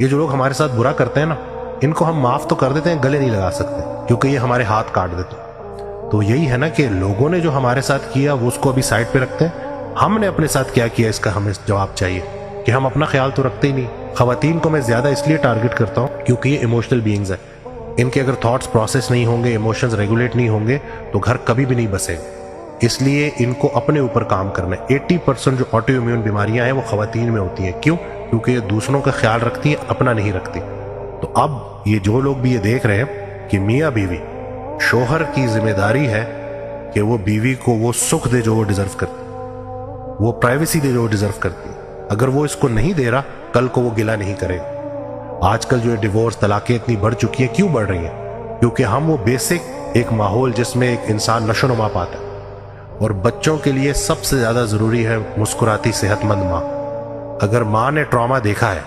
ये जो लोग हमारे साथ बुरा करते हैं ना, इनको हम माफ तो कर देते हैं, गले नहीं लगा सकते, क्योंकि ये हमारे हाथ काट देते हैं। तो यही है ना कि लोगों ने जो हमारे साथ किया वो उसको अभी साइड पे रखते हैं, हमने अपने साथ क्या किया इसका हमें जवाब चाहिए, कि हम अपना ख्याल तो रखते ही नहीं। खवातीन को मैं ज्यादा इसलिए टारगेट करता हूँ क्योंकि ये इमोशनल बीइंग्स है। इनके अगर थॉट्स प्रोसेस नहीं होंगे, इमोशंस रेगुलेट नहीं होंगे, तो घर कभी भी नहीं बसेगा। इसलिए इनको अपने ऊपर काम करना है। 80% जो ऑटो इम्यून बीमारियां हैं वो खवातीन में होती हैं। क्यों? क्योंकि ये दूसरों का ख्याल रखती हैं, अपना नहीं रखती। तो अब ये जो लोग भी ये देख रहे हैं कि मियाँ बीवी, शोहर की जिम्मेदारी है कि वो बीवी को वो सुख दे जो वो डिजर्व करती, वो प्राइवेसी दे जो वो डिजर्व करती है। अगर वो इसको नहीं दे रहा, कल को वो गिला नहीं करेगा। आजकल जो डिवोर्स, तलाकें इतनी बढ़ चुकी हैं, क्यों बढ़ रही हैं? क्योंकि हम वो बेसिक एक माहौल जिसमें एक इंसान नशोनुमा पाता है, और बच्चों के लिए सबसे ज्यादा जरूरी है मुस्कुराती सेहतमंद माँ। अगर माँ ने ट्रॉमा देखा है